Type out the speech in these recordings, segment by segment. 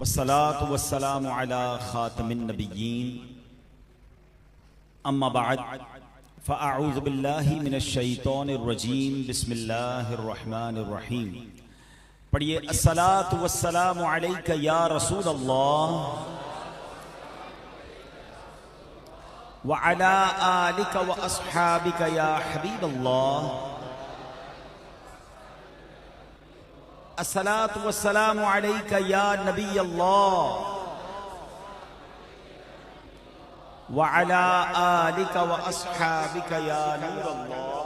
वस्सलातु वस्सलामु अला खातमिन नबिय्यीन अम्मा बअद फ़अऊज़ु बिल्लाहि मिनश शैतानिर रजीम बिस्मिल्लाहिर रहमानिर रहीम। पढ़िए अस्सलातु वस्सलामु अलैका या रसूल अल्लाह व अला आलिका व अस्हाबिका या हबीब अल्लाह। अस्सलातु वस्सलामु अलैका या नबी अल्लाह व अला आलिका व अस्हाबिका या नूर अल्लाह।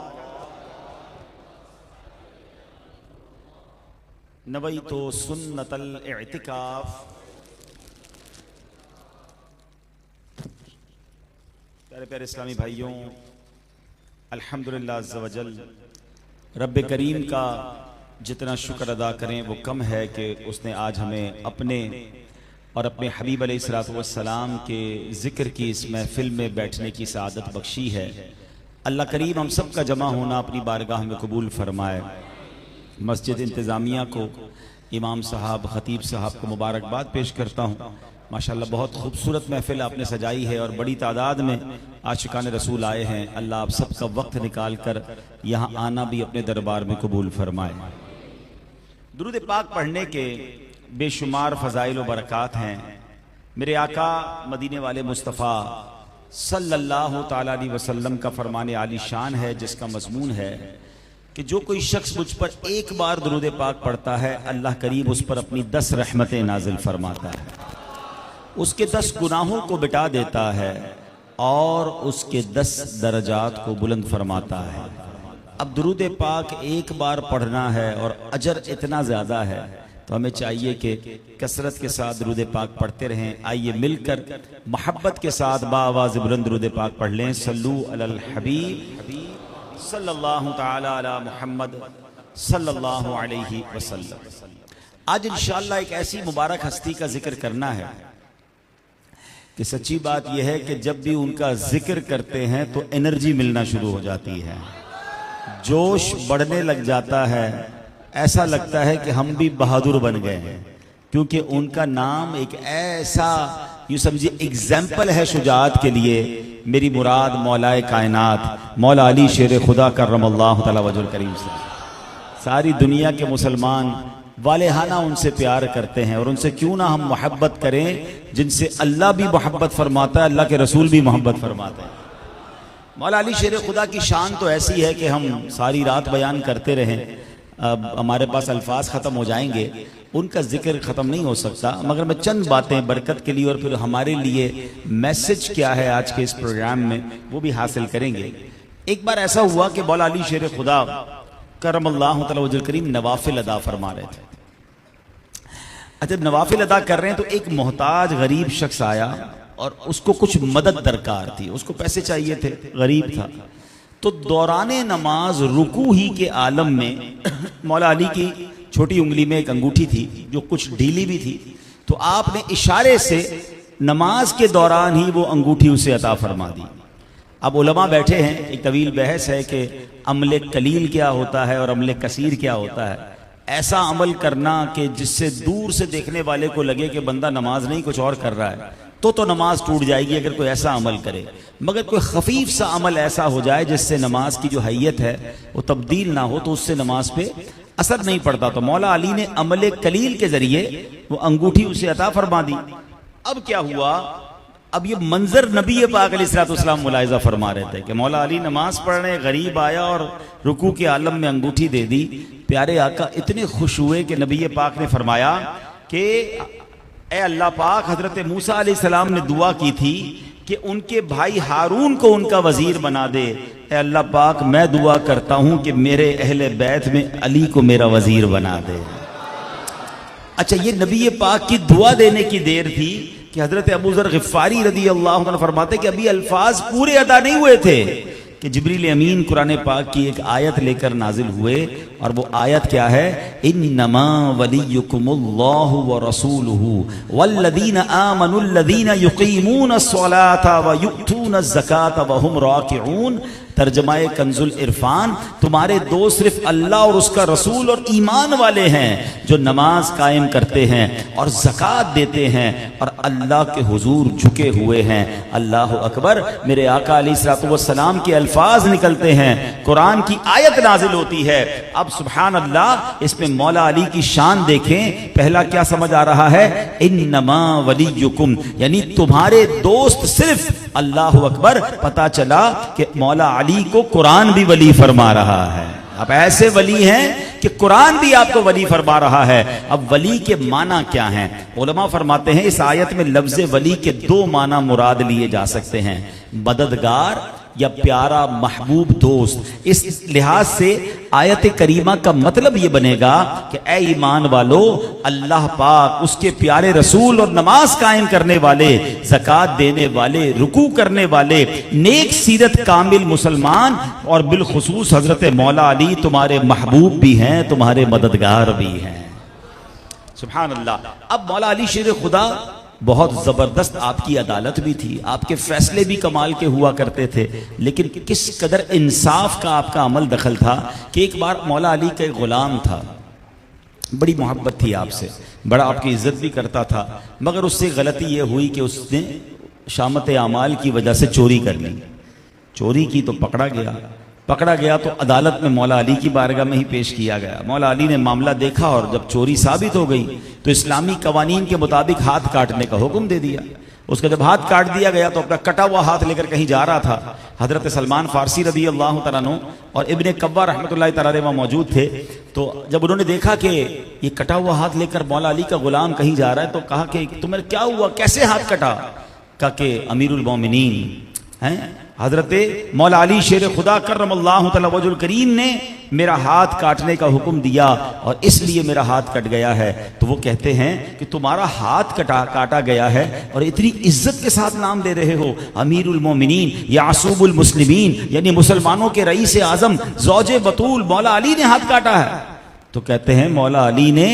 नवैतु सुन्नतल इअ्तिकाफ। प्यारे प्यारे इस्लामी भाइयों, अल्हम्दुलिल्लाह अज़्ज़ व जल रब्बे करीम का जितना शुक्र अदा करें वो कम है कि उसने आज हमें अपने और अपने हबीब अलैहिस्सलातु वस्सलाम के ज़िक्र की इस महफिल में बैठने की सआदत बख्शी है। अल्लाह करीम हम सब का जमा होना अपनी बारगाह में कबूल फरमाए। मस्जिद इंतज़ामिया को, इमाम साहब, ख़तीब साहब को मुबारकबाद पेश करता हूँ। माशाअल्लाह बहुत खूबसूरत महफिल आपने सजाई है और बड़ी तादाद में आशिकान रसूल आए हैं। अल्लाह आप सबका वक्त निकाल कर यहाँ आना भी अपने दरबार में कबूल फरमाए। दुरूद पाक पढ़ने के बेशुमार फ़ज़ाइल व बरक़ात हैं। मेरे आका मदीने वाले मुस्तफ़ा सल्लल्लाहु ताला अलैहि वसल्लम का फरमान आली शान है, जिसका मज़मून है कि जो कोई शख्स मुझ पर एक बार दुरूद पाक पढ़ता है, अल्लाह करीम उस पर अपनी 10 रहमतें नाजिल फरमाता है, उसके 10 गुनाहों को मिटा देता है और उसके 10 दर्जात को बुलंद फरमाता है। अब दुरूद पाक एक बार पढ़ना है और अजर इतना ज़्यादा है तो हमें चाहिए कि कसरत के साथ दुरूद पाक पढ़ते रहें। आइए मिलकर मोहब्बत के साथ बाआवाज़ बुलंद दुरूद पाक पढ़ लें। सल्लू अलल हबीब सल्लल्लाहु ताला अला मुहम्मद सल्लल्लाहु अलैहि वसल्लम। आज इंशाअल्लाह एक ऐसी मुबारक हस्ती का जिक्र करना है कि सच्ची बात यह है कि जब भी उनका जिक्र करते हैं तो एनर्जी मिलना शुरू हो जाती है, जोश बढ़ने लग जाता है, ऐसा लगता है कि हम भी बहादुर बन गए हैं, क्योंकि उनका नाम एक ऐसा, यूँ समझिए, एग्जाम्पल है शुजाअत के लिए। मेरी मुराद मौलाए कायनात मौला अली शेर खुदा करमल्लाहु तआला वजहुल करीम से सारी दुनिया के मुसलमान वालेहाना उनसे प्यार करते हैं। और उनसे क्यों ना हम मोहब्बत करें जिनसे अल्लाह भी मोहब्बत फरमाता है, अल्लाह के रसूल भी मोहब्बत फरमाते हैं। मौला अली शेर खुदा की शान तो ऐसी है कि हम सारी रात बयान करते रहें, अब हमारे पास अल्फाज ख़त्म हो जाएंगे, उनका जिक्र ख़त्म नहीं हो सकता। मगर मैं चंद बातें बरकत के लिए और फिर हमारे लिए मैसेज क्या है आज के इस प्रोग्राम में वो भी हासिल करेंगे। एक बार ऐसा हुआ कि मौला अली शेर खुदा करमल्लाहु तआला वजहुल करीम नवाफिल अदा फरमा रहे थे। अच्छा, नवाफिल अदा कर रहे हैं तो एक मोहताज गरीब शख्स आया और उसको कुछ मदद दरकार थी, उसको पैसे चाहिए थे, गरीब था। तो दौराने नमाज रुकू ही के आलम में मौला अली की छोटी उंगली में एक अंगूठी थी जो कुछ ढीली भी थी, तो आपने इशारे से नमाज के दौरान ही वो अंगूठी उसे अता फरमा दी। अब उलमा बैठे हैं, एक तवील बहस है कि अमले कलील क्या होता है और अमले कसीर क्या होता है। ऐसा अमल करना कि जिससे दूर से देखने वाले को लगे कि बंदा नमाज नहीं कुछ और कर रहा है, तो नमाज टूट जाएगी अगर कोई ऐसा अमल करे। मगर कोई खफीफ सा अमल ऐसा हो जाए जिससे नमाज की जो हैयत है वो तब्दील ना हो, तो उससे नमाज पे असर नहीं पड़ता। तो मौला अली ने अमले कलील के जरिए वो अंगूठी उसे अता फरमा दी। अब क्या हुआ, अब ये मंजर नबी पाक अलैहिस्सलाम मुलाहिजा फरमा रहे थे कि मौला अली नमाज पढ़ रहे, गरीब आया और रुकू के आलम में अंगूठी दे दी। प्यारे आका इतने खुश हुए कि नबी पाक ने फरमाया कि ए अल्लाह पाक, हजरत मूसा अलैहिस्सलाम ने दुआ की थी कि उनके भाई हारून को उनका वजीर बना दे। ए अल्लाह पाक, मैं दुआ करता हूं कि मेरे अहले बैत में अली को मेरा वजीर बना दे। अच्छा, ये नबी पाक की दुआ देने की देर थी कि हजरत अबू ज़र गिफ़ारी रज़ी अल्लाह अन्हु फरमाते कि अभी अल्फाज पूरे अदा नहीं हुए थे कि जिब्रील अमीन कुरान पाक की एक आयत लेकर नाजिल हुए। और वो आयत क्या है, इन्नमा वलियुकुमुल्लाहु व रसूलुहु वल्लज़ीना आमनुल्लज़ीना युक़ीमूनस्सलाता व यु'तूनज़्ज़काता व हुम राकिऊन तर्जमाए कंजुल इरफान, तुम्हारे दोस्त सिर्फ अल्लाह और उसका रसूल और ईमान वाले हैं जो नमाज कायम करते हैं और ज़कात देते हैं और अल्लाह के हुजूर झुके हुए हैं। अल्लाह अकबर। मेरे आका अलैहिस्सलातु वस्सलाम के अल्फाज निकलते हैं, कुरान की आयत नाजिल होती है। अब सुभान अल्लाह, इसमें मौला अली की शान देखें। पहला क्या समझ आ रहा है? इन्नमा वलियुकुम, यानी तुम्हारे दोस्त सिर्फ अल्लाह अकबर। पता चला कि मौला अली को कुरान भी वली फरमा रहा है। अब ऐसे वली हैं कि कुरान भी आपको वली फरमा रहा है। अब वली के माना क्या हैं? उलमा फरमाते हैं इस आयत में लफ्ज़ वली के दो माना मुराद लिए जा सकते हैं, मददगार या प्यारा महबूब दोस्त। इस लिहाज से आयत करीमा का मतलब ये बनेगा कि ए ईमान वालो, अल्लाह पाक, उसके प्यारे रसूल और नमाज कायम करने वाले, ज़कात देने वाले, रुकू करने वाले, नेक सीरत कामिल मुसलमान और बिलखुसूस हजरत मौला अली तुम्हारे महबूब भी हैं, तुम्हारे मददगार भी हैं। सुभान अल्लाह। अब मौला अली शेर खुदा, बहुत जबरदस्त आपकी अदालत भी थी, आपके फैसले भी कमाल के हुआ करते थे, लेकिन किस कदर इंसाफ का आपका अमल दखल था कि एक बार मौला अली का एक गुलाम था, बड़ी मोहब्बत थी आपसे, बड़ा आपकी इज्जत भी करता था, मगर उससे गलती यह हुई कि उसने शामत आमाल की वजह से चोरी कर ली। चोरी की तो पकड़ा गया तो अदालत में मौला अली की बारगाह में ही पेश किया गया। मौला अली ने मामला देखा और जब चोरी साबित हो गई तो इस्लामी कवानीन के मुताबिक हाथ काटने का हुक्म दे दिया। उसका जब हाथ काट दिया गया तो अपना कटा हुआ हाथ लेकर कहीं जा रहा था। हजरत सलमान फारसी रदी अल्लाह तआला अन्हु और इब्ने कव्वा रहमतुल्लाहि तआला अलैहि वहाँ मौजूद थे। तो जब उन्होंने देखा कि ये कटा हुआ हाथ लेकर मौला अली का गुलाम कहीं जा रहा है तो कहा कि तुम्हें क्या हुआ, कैसे हाथ कटा? कहा कि अमीरुल मोमिनीन हैं हजरत मौला अली शेर खुदा कर्रमल्लाहु तआला वजहुल करीम ने मेरा हाथ काटने का हुक्म दिया और इसलिए मेरा हाथ कट गया है। तो वो कहते हैं कि तुम्हारा हाथ काटा गया है और इतनी इज्जत के साथ नाम दे रहे हो, अमीरुल मोमिनीन, यासूबुल मुस्लिमीन, यानी मुसलमानों के रईस आजम, ज़ौजे बतूल मौला अली ने हाथ काटा है। तो कहते हैं मौला अली ने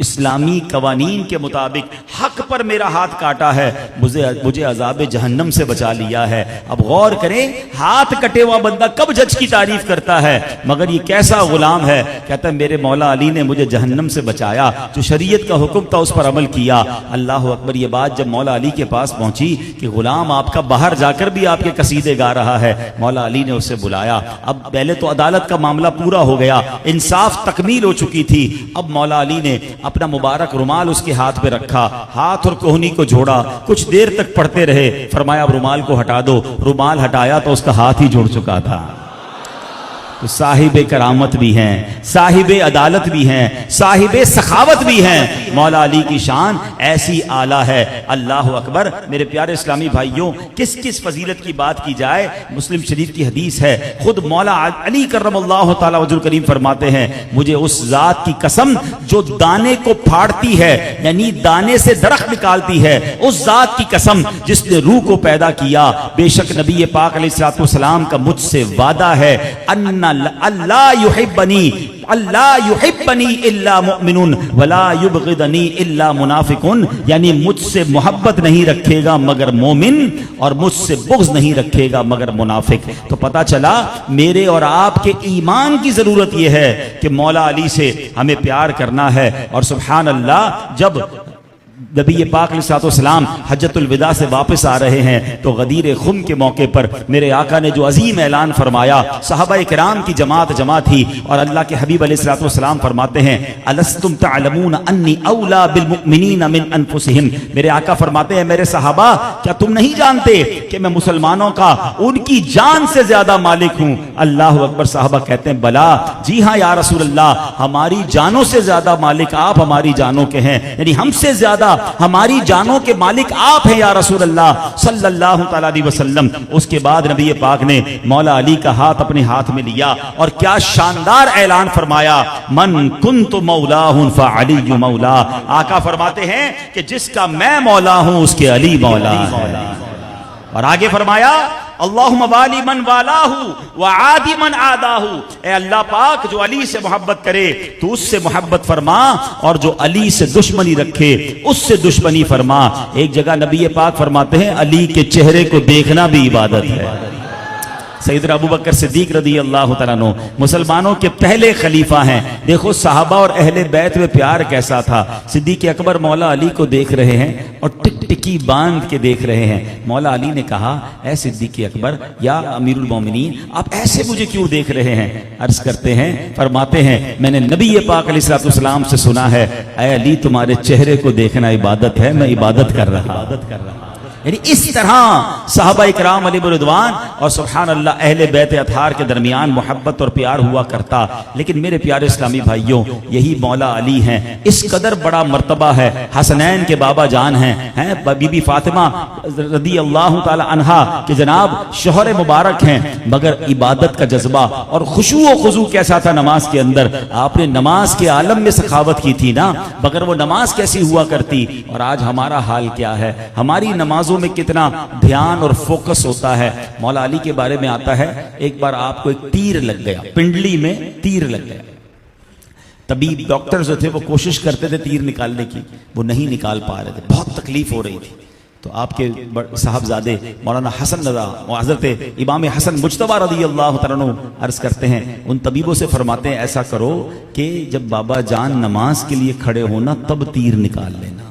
इस्लामी कवानीन के मुताबिक हक पर मेरा हाथ काटा है, मुझे अजाब जहन्नम से बचा लिया है। अब गौर करें, हाथ कटे हुआ बंदा कब जज की तारीफ करता है, मगर ये कैसा गुलाम है, कहता है मेरे मौला अली ने मुझे जहन्नम से बचाया, जो शरीयत का हुक्म था उस पर अमल किया। अल्लाह अकबर। ये बात जब मौला अली के पास पहुंची कि गुलाम आपका बाहर जाकर भी आपके कसीदे गा रहा है, मौला अली ने उसे बुलाया। अब पहले तो अदालत का मामला पूरा हो गया, इंसाफ तकमील हो चुकी थी। अब मौला अली ने अपना मुबारक रुमाल उसके हाथ पे रखा, हाथ और कोहनी को जोड़ा, कुछ देर तक पढ़ते रहे, फरमाया अब रुमाल को हटा दो। रुमाल हटाया तो उसका हाथ ही जुड़ चुका था। तो साहिबे करामत भी हैं, साहिबे अदालत भी हैं, साहिबे सखावत भी हैं। मौला अली की शान ऐसी आला है। अल्लाह अकबर। मेरे प्यारे इस्लामी भाइयों, किस किस फजीलत की बात की जाए, मुस्लिम शरीफ की हदीस है, खुद मौला अली कर्रमल्लाहु तआला वजहुल करीम फरमाते हैं, मुझे उस जात की कसम जो दाने को फाड़ती है, यानी दाने से दरख्त निकालती है, उस जात की कसम जिसने रूह को पैदा किया, बेशक नबी पाक अलैहिस्सलातु वस्सलाम का मुझसे वादा है, अन्ना अल्लाह युहिब्बनी इल्ला मुमिनुन वला युबग़िदनी इल्ला मुनाफिकुन, यानी मुझसे मोहब्बत नहीं रखेगा मगर मोमिन और मुझसे बुग़्ज़ नहीं रखेगा मगर मुनाफिक। तो पता चला मेरे और आपके ईमान की जरूरत यह है कि मौला अली से हमें प्यार करना है। और सुभान अल्लाह, जब नबी पाक अलैहिस्सलाम हज्जतुल विदा से वापस आ रहे हैं तो गदीर खुम के मौके पर मेरे आका ने जो अजीम ऐलान फरमाया, सहाबाए किराम की जमात जमा थी और अल्लाह के हबीब अलैहिस्सलाम फरमाते हैं, अलस्तुम तअलमून अन्नी औला बिल मुमिनीन मिन अनफुसिहिम। मेरे आका फरमाते हैं, मेरे सहाबा क्या तुम नहीं जानते कि मैं मुसलमानों का उनकी जान से ज्यादा मालिक हूं? अल्लाह अकबर। साहबा कहते हैं, बला, जी हाँ या रसूल अल्लाह, हमारी जानों से ज्यादा मालिक आप हमारी जानों के हैं, यानी हमसे ज्यादा हमारी जानों के मालिक आप हैं या रसूल अल्लाह सल्लल्लाहु तआला अलैहि वसल्लम। उसके बाद नबी पाक ने मौला अली का हाथ अपने हाथ में लिया और क्या शानदार ऐलान फरमाया, मन कुन्तु मौलाहु फअली मौला। आका फरमाते हैं कि जिसका मैं मौला हूं उसके अली मौला है। और आगे फरमाया, अल्लाहुम्मा वाली मन वालाहु व आदि मन आदाहु। ए अल्लाह पाक, जो अली से मोहब्बत करे तो उससे मोहब्बत फरमा और जो अली से दुश्मनी रखे उससे दुश्मनी फरमा। एक जगह नबी पाक फरमाते हैं, अली के चेहरे को देखना भी इबादत है। सैयदना अबू बकर सिद्दीक रदी अल्लाह तआला अन्हु मुसलमानों के पहले खलीफा हैं। देखो सहाबा और अहले बैत में प्यार कैसा था। सिद्दीक अकबर मौला अली को देख रहे हैं और टिकटिकी बांध के देख रहे हैं। मौला अली ने कहा, ऐ सिद्दीक अकबर या अमीरुल मोमिनीन, आप ऐसे मुझे क्यों देख रहे हैं? अर्ज करते हैं, फरमाते हैं, मैंने नबी पाक अलैहिस्सलाम से सुना है, ऐ अली तुम्हारे चेहरे को देखना इबादत है, मैं इबादत कर रहा। यानी इस तरह सहाबा इकराम अलैहिम रिदवान और सुभान अल्लाह अहले बैत अतहार के दरमियान मोहब्बत और प्यार हुआ करता। लेकिन मेरे प्यारे इस्लामी भाइयों, यही मौला अली हैं, इस कदर बड़ा मर्तबा है। हसनैन के बाबा जान हैं बीबी फातिमा रदी अल्लाह ताला अन्हा के जनाब शोहर मुबारक हैं, मगर इबादत का जज्बा और खुशू व खुजू कैसा था नमाज के अंदर। आपने नमाज के आलम में सखावत की थी ना, मगर वो नमाज कैसी हुआ करती। और आज हमारा हाल क्या है? हमारी नमाज में कितना ध्यान और फोकस होता है। मौला अली के बारे में आता है, एक बार आपको एक तीर लग गया, पिंडली में तीर लग गया। तबीब डॉक्टर जो थे वो कोशिश करते थे तीर निकालने की, वो नहीं निकाल पा रहे थे, बहुत तकलीफ हो रही थी। तो आपके साहबजादे मौलाना हसन रज़ा हज़रत इमाम हसन मुज्तबा रज़ी अल्लाह तआला अन्हु अर्ज करते हैं, उन तबीबों से फरमाते हैं, ऐसा करो कि जब बाबा जान नमाज के लिए खड़े होना तब तीर निकाल लेना।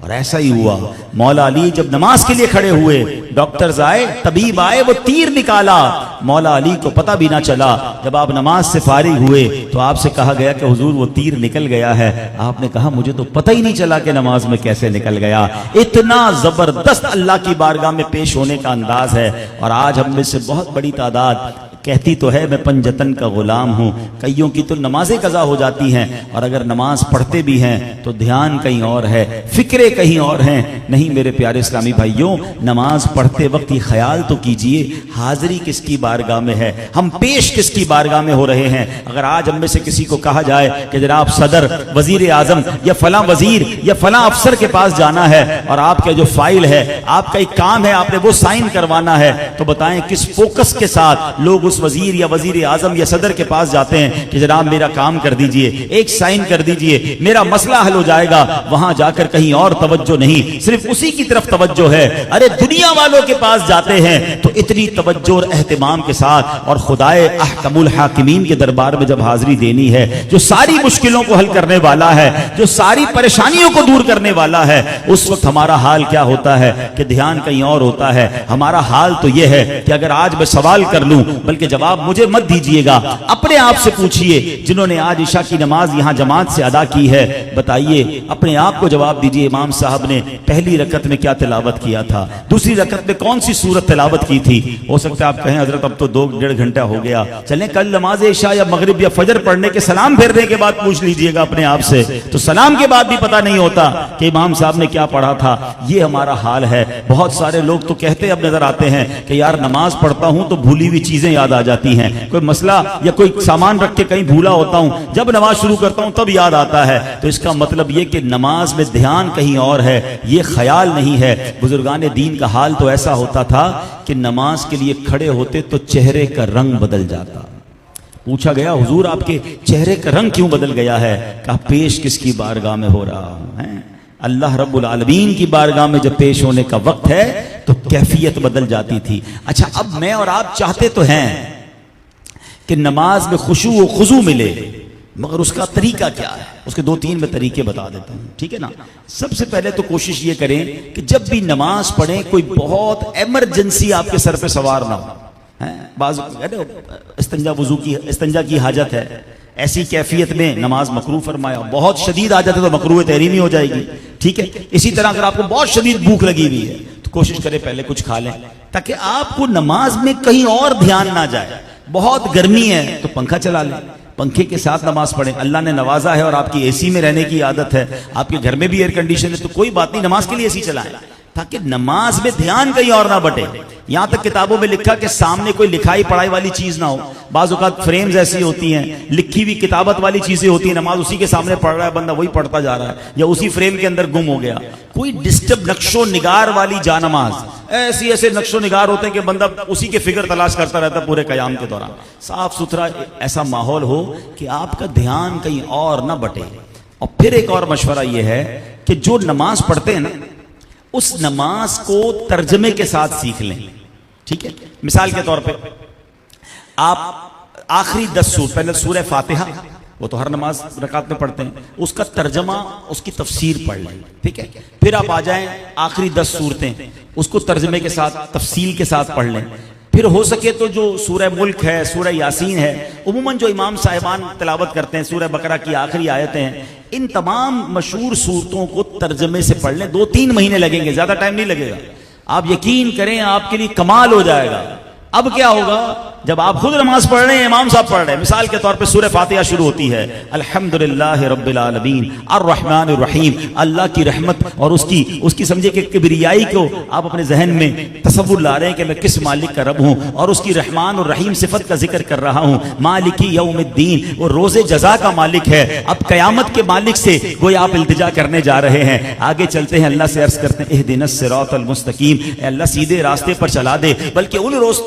और ऐसा ही हुआ। मौला अली जब नमाज के लिए खड़े हुए, डॉक्टर्स आए, तबीब आए, वो तीर निकाला। मौला अली को पता भी ना चला। जब आप नमाज से फारिग हुए तो आपसे कहा गया कि हुजूर वो तीर निकल गया है। आपने कहा, मुझे तो पता ही नहीं चला कि नमाज में कैसे निकल गया। इतना जबरदस्त अल्लाह की बारगाह में पेश होने का अंदाज है। और आज हम में से बहुत बड़ी तादाद कहती तो है मैं पंजतन का गुलाम हूँ, कईयों की तो नमाजें कज़ा हो जाती हैं, और अगर नमाज पढ़ते भी हैं तो ध्यान कहीं और है, फिक्रे कहीं और हैं। नहीं मेरे प्यारे इस्लामी भाइयों, नमाज पढ़ते वक्त ये ख्याल तो कीजिए, हाजिरी किसकी बारगाह में है, हम पेश किसकी बारगाह में हो रहे हैं। अगर आज हम में से किसी को कहा जाए कि जनाब सदर, वजीर आजम या फला वजीर या फला अफसर के पास जाना है और आपका जो फाइल है, आपका एक काम है, आपने वो साइन करवाना है, तो बताएं किस फोकस के साथ लोग वजीर या वजीर आजम या सदर के पास जाते हैं कि जनाब मेरा काम कर दीजिए, एक साइन कर दीजिए, मेरा मसला हल हो जाएगा। वहां जाकर कहीं और तवज्जो नहीं, सिर्फ उसी की तरफ तवज्जो है। अरे दुनिया वालों के पास जाते हैं तो इतनी तवज्जो और एहतिमाम के साथ, और खुदाए अहकमुल हाकिमीन के दरबार में जब हाजिरी देनी है, जो सारी मुश्किलों को हल करने वाला है, जो सारी परेशानियों को दूर करने वाला है, उस वक्त हमारा हाल क्या होता है कि ध्यान कहीं और होता है। हमारा हाल तो यह है कि अगर आज मैं सवाल कर लूं, बल्कि जवाब मुझे मत दीजिएगा, अपने आप से पूछिए, जिन्होंने आज इशा की नमाज यहां जमात से अदा की है, बताइए, अपने आप को जवाब दीजिए, इमाम साहब ने पहली रकत में क्या तिलावत किया था, दूसरी रकत में कौन सी सूरत तिलावत की थी। हो सकता है आप कहें हजरत अब तो 2-1.5 घंटा हो गया, चलें कल नमाज इशा या मगरिब या फजर पढ़ने के सलाम फेरने के बाद पूछ लीजिएगा अपने आप से, तो सलाम के बाद भी पता नहीं होता कि इमाम साहब ने क्या पढ़ा था। ये हमारा हाल है। बहुत सारे लोग तो कहते अब नजर आते हैं कि यार नमाज पढ़ता हूं तो भूली हुई चीजें याद आ जाती हैं, कोई मसला या कोई सामान रख के कहीं भूला होता हूं, जब नमाज शुरू करता हूं तब याद आता है। तो इसका मतलब यह कि नमाज में ध्यान कहीं और है, ये ख्याल नहीं है। बुजुर्गान दीन का हाल तो ऐसा होता था कि नमाज के लिए खड़े होते तो चेहरे का रंग बदल जाता। पूछा गया, हुजूर आपके चेहरे का रंग क्यों बदल गया है? कहा, पेश किसकी बारगाह में हो रहा हूं, अल्लाह रब्बुल आलमीन की बारगाह में जब पेश होने का वक्त है तो कैफियत बदल जाती थी। अच्छा, अब मैं और आप चाहते तो हैं कि नमाज में खुशू व खुजू मिले, मगर उसका तरीका क्या है? उसके 2-3 में तरीके बता देता हूं, ठीक है ना। सबसे पहले तो कोशिश ये करें कि जब भी नमाज पढ़ें कोई बहुत इमरजेंसी आपके सर पे सवार ना हो। बाज़ इस्तंजा की हाजत है, ऐसी कैफियत में नमाज मकरूह फरमाया। बहुत शदीद हाजत है तो मकरूह तहरीमी हो जाएगी, ठीक है। इसी तरह अगर आपको बहुत शदीद भूख लगी हुई है तो कोशिश करें पहले कुछ खा लें, ताकि आपको नमाज में कहीं और ध्यान ना जाए। बहुत गर्मी है तो पंखा चला लें, पंखे के साथ नमाज पढ़ें। अल्लाह ने नवाजा है और आपकी एसी में रहने की आदत है, आपके घर में भी एयर कंडीशन है, तो कोई बात नहीं, नमाज के लिए एसी चलाएं, ताकि नमाज में ध्यान कहीं और ना बटे। यहां तक किताबों में लिखा कि सामने कोई लिखाई पढ़ाई वाली चीज ना हो। बाज़ औक़ात फ्रेम्स ऐसी होती हैं, लिखी हुई किताबत वाली चीजें होती हैं, नमाज उसी के सामने पढ़ रहा है बंदा, वही पढ़ता जा रहा है, या उसी फ्रेम के अंदर गुम हो गया। कोई डिस्टर्ब नक्शो निगार वाली जानमाज, ऐसे नक्शो निगार होते हैं कि बंदा उसी के फिगर तलाश करता रहता है पूरे कयाम के दौरान। साफ सुथरा ऐसा माहौल हो कि आपका ध्यान कहीं और ना बटे। और फिर एक और मशवरा यह है कि जो नमाज पढ़ते हैं ना, उस नमाज को तर्जमे के साथ सीख लें। ठीक है। मिसाल के तौर पे आप आखिरी 10 सूर, पहले सूरह फातिहा, वो तो हर नमाज रकात में पढ़ते हैं, उसका तर्जमा, उसकी तफसीर पढ़ लें, ठीक है। फिर आप आ जाएं आखिरी 10 सूरतें, उसको तर्जमे के साथ तफसील के साथ पढ़ लें। फिर हो सके तो जो सूरह मुल्क है, सूरह यासीन है, उमूमन जो इमाम साहिबान तिलावत करते हैं, सूरह बकरा की आखिरी आयतें हैं, इन तमाम मशहूर सूरतों को तर्जमे से पढ़ लें। 2-3 महीने लगेंगे, ज्यादा टाइम नहीं लगेगा। आप यकीन करें आपके लिए कमाल हो जाएगा। अब क्या होगा, जब आप खुद नमाज पढ़ रहे हैं, इमाम साहब पढ़ रहे हैं, मिसाल के तौर पे सूरह फातिहा शुरू होती है अल्हम्दुलिल्लाह रब्बिल आलमीन अर्रहमानिर रहीम, अल्लाह की रहमत और उसकी समझिए कि किबरियाई को आप अपने जहन में तसव्वुर ला रहे हैं कि मैं किस मालिक का रब हूं, और उसकी रहमान और रहीम सिफत का जिक्र कर रहा हूं। मालिकी यौमिद्दीन, वो रोजे जजा का मालिक है। अब कयामत के मालिक से गोया आप इल्तिजा करने जा रहे हैं। आगे चलते हैं, अल्लाह से अर्ज करते हैं इहदिनस सिरातल मुस्तकीम, अल्लाह सीधे रास्ते पर चला दे, बल्कि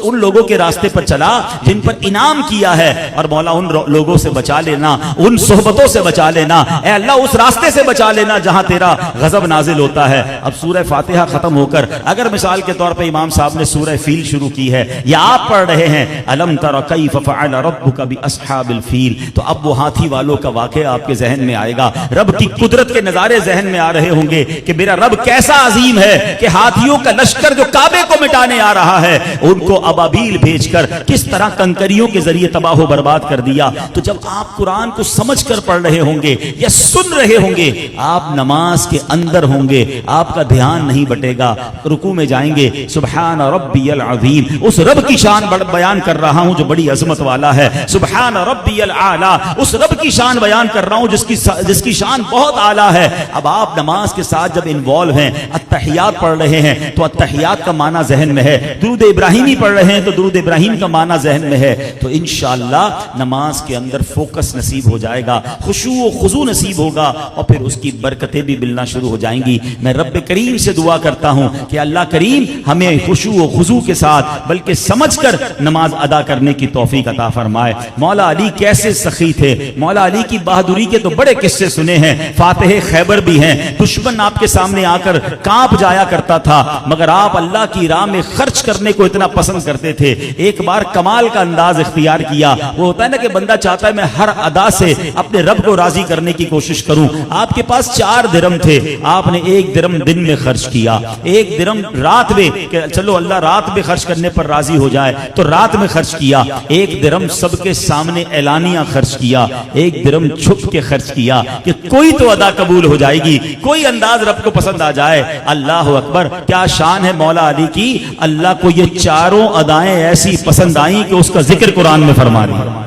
उन लोगों के रास्ते पर चला जिन पर इनाम किया है, और मौला उन लोगों से बचा लेना, उन सोहबतों से बचा लेना, ए अल्लाह उस रास्ते से बचा लेना जहां तेरा गजब नाजिल होता है। अब सूरह फातिहा खत्म होकर अगर मिसाल के तौर पे इमाम साहब ने सूरह फील शुरू की है, या आप पढ़ रहे हैं अलम तरा कैफ फअल रब्बुका बिअस्हाबिल फील, तो अब वो हाथी वालों का वाकया आपके जहन में आएगा। रब की कुदरत के नजारे जहन में आ रहे होंगे कि मेरा रब कैसा अजीम है कि हाथियों का लश्कर जो काबे को मिटाने आ रहा है, उनको अबाबील भेजकर किस तरह कंकरियों के जरिए तबाह बर्बाद कर दिया। तो जब आप कुरान को समझ कर पढ़ रहे होंगे या सुन रहे होंगे, आप नमाज के अंदर होंगे, आपका ध्यान नहीं बटेगा, रुकू में जाएंगे, सुबहान रब्बियल अज़ीम, उस रब की शान बयान कर रहा हूं जो बड़ी अजमत वाला है। सुबहान रब्बियल आला, उस रब की शान बयान कर रहा हूं जिसकी शान बहुत आला है। अब आप नमाज के साथ जब इन्वॉल्व हैं, अत्तहियात पढ़ रहे हैं तो अत्तहियात का माना जहन में है, दुरूद इब्राहिमी पढ़ रहे हैं तो दुरूद इब्राहिम का माना जहन में है, तो इंशाअल्लाह नमाज के अंदर फोकस नसीब हो जाएगा, खुशू व खुजू नसीब होगा, और फिर उसकी बरकतें भी मिलना शुरू हो जाएंगी। मैं रब करीम से दुआ करता हूं कि अल्लाह करीम हमें खुशू व खुजू के साथ बल्कि समझकर नमाज अदा करने की तौफीक अता फरमाए। मौला अली कैसे सखी थे, मौला अली की बहादुरी के तो बड़े किस्से सुने हैं, फातिह खैबर भी हैं, दुश्मन आपके सामने आकर कांप जाया करता था, मगर आप अल्लाह की राह में खर्च करने को इतना पसंद करते थे। एक बार कमाल का अंदाज इख्तियार किया, वो होता है ना कि बंदा चाहता है मैं हर अदा से अपने रब को राजी करने की कोशिश करूं। आपके पास 4 दिरहम थे, आपने 1 दिरहम दिन में खर्च किया, 1 दिरहम रात में, कि चलो अल्लाह रात में खर्च करने पर राजी हो जाए, तो रात में खर्च किया। 1 दिरहम सबके सामने एलानिया खर्च किया, 1 दिरहम छुप के खर्च किया कि कोई तो अदा कबूल हो जाएगी, कोई अंदाज रब को पसंद आ जाए। अल्लाह अकबर, क्या शान है मौला अली की। अल्लाह को ये चारों अदाएं ऐसी पसंद आई कि उसका जिक्र कुरान में फरमा दिया।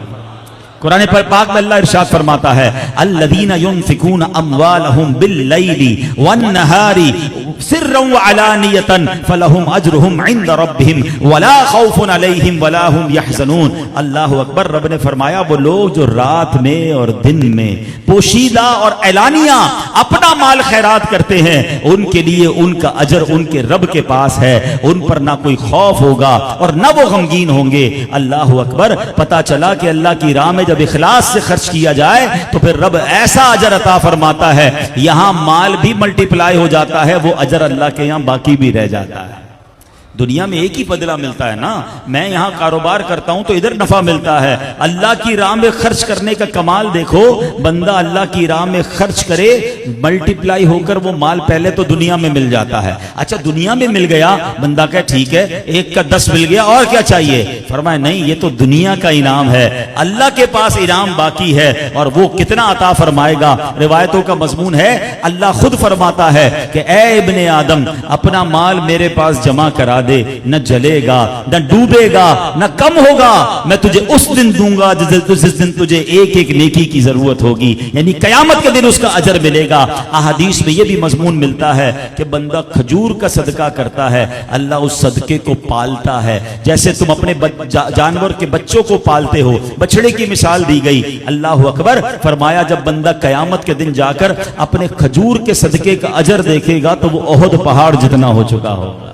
कुरान पाक में अल्लाह इरशाद फरमाता है अल्लज़ीना युनफिकून अम्वालहुम बिल्लैली वन्नहारी सिर्रन व अलानियतन फलहुम अज्रुहुम इंद रब्बिहिम वला खौफुन अलैहिम वला हुम यहज़नून। अल्लाह अकबर, रब ने फरमाया वो लोग जो रात में और दिन में पोशीदा और एलानिया अपना माल खैरात करते हैं, उनके लिए उनका अजर उनके रब के पास है, उन पर ना कोई खौफ होगा और ना वो गमगीन होंगे। अल्लाह अकबर, पता चला कि अल्लाह की राह में जब इखलास से खर्च किया जाए तो फिर रब ऐसा अजर अता फरमाता है, यहां माल भी मल्टीप्लाई हो जाता है, वो अजर अल्लाह के यहां बाकी भी रह जाता है। दुनिया में एक ही बदला मिलता है ना, मैं यहां कारोबार करता हूं तो इधर नफा मिलता है। अल्लाह की राह में खर्च करने का कमाल देखो, बंदा अल्लाह की राह में खर्च करे, मल्टीप्लाई होकर वो माल पहले तो दुनिया में मिल जाता है। अच्छा, दुनिया में मिल गया, बंदा कहे ठीक है 1 का 10 मिल गया, और क्या चाहिए? फरमाए नहीं, ये तो दुनिया का इनाम है, अल्लाह के पास इनाम बाकी है, और वो कितना अता फरमाएगा। रिवायतों का मजमून है, अल्लाह खुद फरमाता है कि ए इब्ने आदम, अपना माल मेरे पास जमा करा दे, न जलेगा न डूबेगा न कम होगा, मैं तुझे उस दिन दूंगा जिस दिन तुझे एक एक नेकी की जरूरत होगी, यानी कयामत के दिन उसका अजर मिलेगा। अहादीस में यह भी मजमून मिलता है कि बंदा खजूर का सदका करता है, अल्लाह उस सदके को पालता है, जैसे तुम अपने जानवर के बच्चों को पालते हो, बछड़े की मिसाल दी गई। अल्लाह अकबर, फरमाया जब बंदा कयामत के दिन जाकर अपने खजूर के सदके का अजर देखेगा तो वो ओहद पहाड़ जितना हो चुका होगा,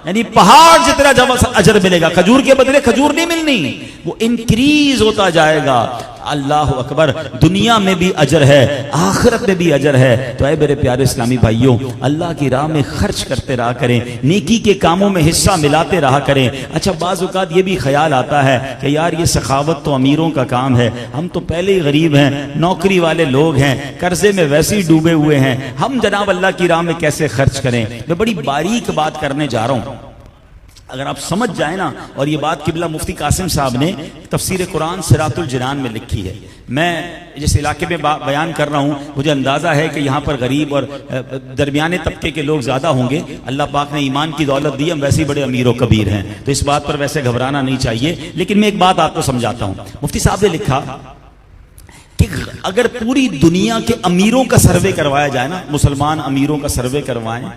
यानी पहाड़ जितना अजर मिलेगा। खजूर के बदले खजूर नहीं मिलनी, वो इंक्रीज होता जाएगा। अल्लाह अकबर, दुनिया में भी अजर है, आखिरत में भी अजर है। तो ऐ मेरे प्यारे इस्लामी भाइयों, अल्लाह की राह में खर्च करते रहा करें, नेकी के कामों में हिस्सा मिलाते रहा करें। अच्छा, बाज़ औक़ात ये भी ख्याल आता है कि यार ये सखावत तो अमीरों का काम है, हम तो पहले ही गरीब हैं, नौकरी वाले लोग हैं, कर्जे में वैसे ही डूबे हुए हैं, हम जनाब अल्लाह की राह में कैसे खर्च करें। मैं बड़ी बारीक बात करने जा रहा हूं, अगर आप समझ जाए ना। और ये बात किबला मुफ्ती कासिम साहब ने तफसीर कुरान सिरातुल जिनान में लिखी है। मैं जिस इलाके में बयान कर रहा हूँ, मुझे अंदाज़ा है कि यहाँ पर गरीब और दरमियाने तबके के लोग ज़्यादा होंगे। अल्लाह पाक ने ईमान की दौलत दी, हम वैसे ही बड़े अमीर व कबीर हैं, तो इस बात पर वैसे घबराना नहीं चाहिए। लेकिन मैं एक बात आपको समझाता हूँ। मुफ्ती साहब ने लिखा कि अगर पूरी दुनिया के अमीरों का सर्वे करवाया जाए ना, मुसलमान अमीरों का सर्वे करवाएं,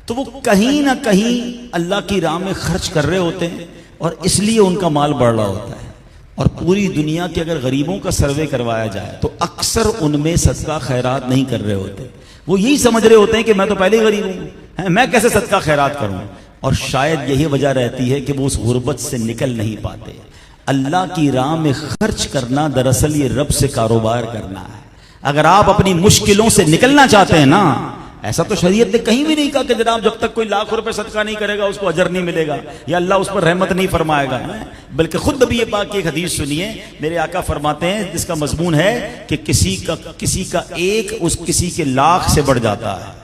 तो वो कहीं ना कहीं अल्लाह की राह में खर्च कर रहे होते हैं और इसलिए उनका माल बढ़ रहा होता है। और पूरी दुनिया के अगर गरीबों का सर्वे करवाया जाए तो अक्सर उनमें सदका खैरात नहीं कर रहे होते। वो यही समझ रहे होते हैं कि मैं तो पहले ही गरीब हूं, मैं कैसे सदका खैरात करूं। और शायद यही वजह रहती है कि वो उस गुर्बत से निकल नहीं पाते। अल्लाह की राह में खर्च करना दरअसल ये रब से कारोबार करना है। अगर आप अपनी मुश्किलों से निकलना चाहते हैं ना, ऐसा तो शरीयत ने कहीं भी नहीं कहा कि जनाब जब तक कोई लाख रुपए सदका नहीं करेगा उसको अजर नहीं मिलेगा या अल्लाह उस पर रहमत नहीं फरमाएगा। बल्कि खुद नबी पाक की एक हदीस सुनिए, मेरे आका फरमाते हैं, जिसका मजमून है कि किसी का एक उस किसी के लाख से बढ़ जाता है।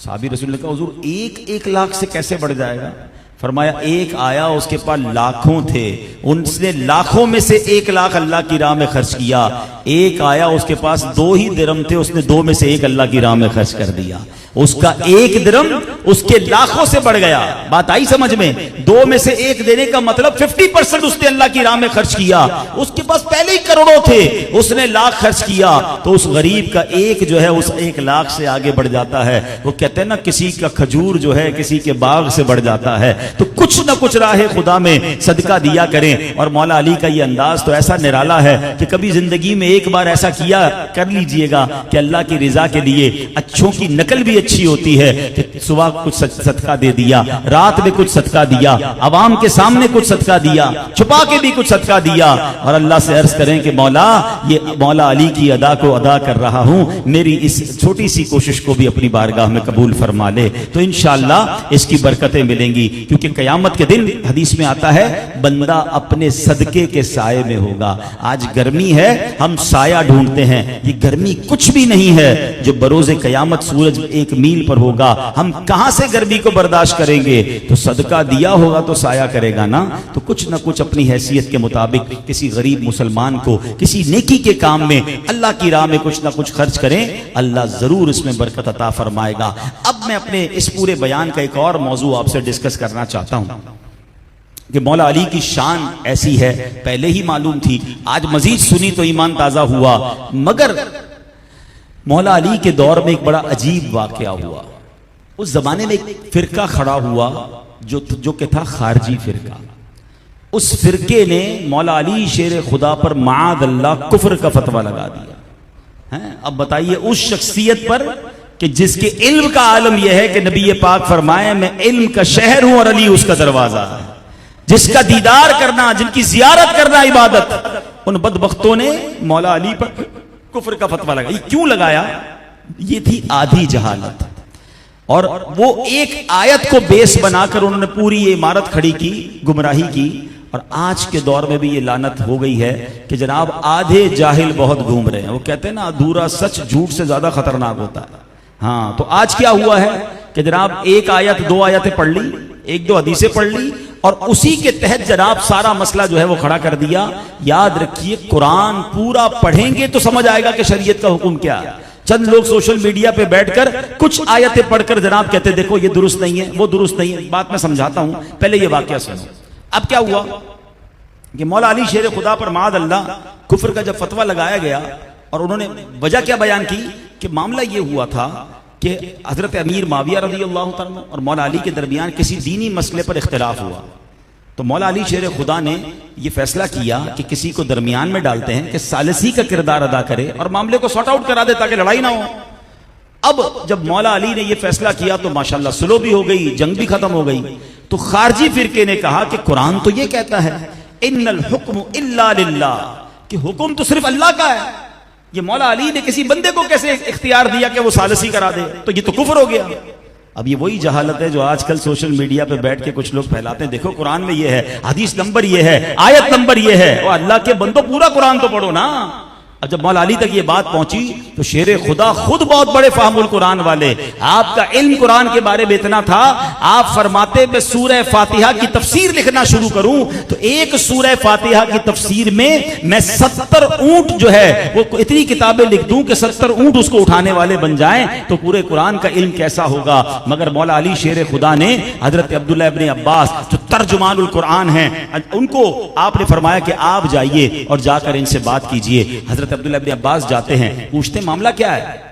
साहबी रसूल ने कहा, हुजूर एक लाख से कैसे बढ़ जाएगा? फरमाया, एक आया उसके पास लाखों थे, उसने लाखों में से 1 लाख अल्लाह की राह में खर्च किया। एक आया उसके पास 2 ही दिरहम थे, उसने 2 में से 1 अल्लाह की राह में खर्च कर दिया। उसका 1 दिरहम उसके लाखों से बढ़ गया। बात आई समझ में? 2 में से 1 देने का मतलब 50% उसने अल्लाह की राह में खर्च किया। उसके पास पहले ही करोड़ों थे, उसने लाख खर्च किया, तो उस गरीब का 1 जो है उस 1 लाख से आगे बढ़ जाता है। वो कहते हैं ना, किसी का खजूर जो है किसी के बाग से बढ़ जाता है। तो कुछ ना कुछ राह खुदा में सदका दिया करें। और मौला अली का ये अंदाज तो ऐसा निराला है कि कभी जिंदगी में एक बार ऐसा किया कर लीजिएगा कि अल्लाह की रिजा के लिए अच्छों की नकल भी अच्छी होती है कि सुबह कुछ सदका दे दिया, रात में कुछ सदका दिया, अवाम के सामने कुछ सदका दिया, छुपा के भी कुछ सदका दिया। और अल्लाह से अर्ज करें कि मौला, ये मौला अली की अदा को अदा कर रहा हूं, मेरी इस छोटी सी कोशिश को भी अपनी बारगाह में कबूल फरमा ले, तो इंशाअल्लाह इसकी बरकतें मिलेंगी। क्योंकि कयामत के दिन हदीस में आता है, बंदा अपने सदके के साये में होगा। आज गर्मी है, हम साया ढूंढते हैं, ये गर्मी कुछ भी नहीं है जो बरोज़े कयामत सूरज 1 मील पर होगा। हम कहां से गर्मी को बर्दाश्त करेंगे? तो सदका दिया होगा तो साया करेगा ना। तो कुछ ना कुछ अपनी हैसियत के मुताबिक किसी गरीब मुसलमान को किसी नेकी के काम में, अल्लाह की राह में कुछ ना कुछ खर्च करें, अल्लाह जरूर इसमें बरकत अता फरमाएगा। अब मैं अपने इस पूरे बयान का एक और मौजू आपसे डिस्कस करना चाहता हूं कि मौला अली की शान ऐसी है, पहले ही मालूम थी, आज मजीद सुनी तो ईमान ताजा हुआ। मगर मौला अली के दौर में एक बड़ा अजीब वाकया हुआ। उस जमाने में एक फिरका खड़ा हुआ जो कि था खारजी फिरका। उस फिरके ने मौला अली शेर खुदा पर माद अल्लाह कुफ्र का फतवा लगा दिया है। अब बताइए उस शख्सियत पर कि जिसके इल्म का आलम यह है कि नबी पाक फरमाए, मैं इल्म का शहर हूं और अली उसका दरवाजा है। जिसका दीदार करना, जिनकी जियारत करना इबादत, उन बदबख्तों ने मौला अली पर कुफ्र का फतवा लगाया। क्यों लगाया? ये थी आधी जहालत। और वो एक आयत को बेस बनाकर उन्होंने पूरी ये इमारत खड़ी की, गुमराही की। और आज के दौर में भी ये लानत हो गई है कि जनाब आधे जाहिल बहुत घूम रहे हैं। वो कहते हैं ना, अधूरा सच झूठ से ज्यादा खतरनाक होता है। हाँ, तो आज क्या हुआ है कि जनाब 1 आयत 2 आयतें पढ़ ली, 1-2 हदीसें पढ़ ली और उसी के तहत जनाब सारा मसला जो है वो खड़ा कर दिया। याद रखिए, कुरान पूरा पढ़ेंगे तो समझ आएगा कि शरीयत का हुक्म क्या है। चंद लोग सोशल मीडिया पे बैठकर कुछ आयतें पढ़कर जनाब कहते देखो ये दुरुस्त नहीं है, वो दुरुस्त नहीं है। बात मैं समझाता हूं, पहले ये वाकया सुनो। अब क्या हुआ कि मौला अली शेर खुदा पर माद अल्लाह कुफ्र का जब फतवा लगाया गया और उन्होंने वजह क्या बयान की कि मामला ये हुआ था कि हजरत अमीर माविया रज़ी अल्लाह तआला और मौला अली के दरमियान किसी दीनी मसले पर इख्तिलाफ हुआ। तो मौला अली शेर खुदा ने यह फैसला किया कि किसी को दरमियान में डालते हैं कि सालिसी का किरदार अदा करे और मामले को सॉर्ट आउट करा दे ताकि लड़ाई ना हो। अब जब मौला अली ने यह फैसला किया तो माशाल्लाह सुलह भी हो गई, जंग भी खत्म हो गई। तो खारजी फिरके ने कहा कि कुरान तो यह कहता है, इन्नल हुक्मु इल्ला लिल्लाह, कि हुक्म तो सिर्फ अल्लाह का है, ये मौला अली ने किसी बंदे को कैसे इख्तियार दिया कि वो सालसी करा दे, तो ये तो कुफ्र हो गया। अब ये वही जहालत है जो आजकल सोशल मीडिया पे बैठ के कुछ लोग फैलाते हैं, देखो कुरान में ये है, हदीस नंबर ये है, आयत नंबर ये है। और अल्लाह के बंदो पूरा कुरान तो पढ़ो ना। अब जब मौला अली तक ये बात पहुंची तो शेर खुदा खुद बहुत बड़े फाहमुल कुरान वाले, आपका इल्म कुरान के बारे में इतना था, आप फरमाते मैं सूरह फातिहा की तफसीर लिखना शुरू करूं तो एक सूरह फातिहा की तफसीर में मैं 70 ऊंट जो है वो इतनी किताबें लिख दूं कि 70 ऊंट उसको उठाने वाले बन जाएं, तो पूरे कुरान का इल्म कैसा होगा। मगर मौला अली शेर खुदा ने हजरत अब्दुल्लाह इब्न अब्बास जो तर्जुमानुल कुरान हैं, उनको आपने फरमाया कि आप जाइए और जाकर इनसे बात कीजिए। हजरत अब्दुल्लाह इब्न अब्बास जाते हैं, पूछते मामला क्या है,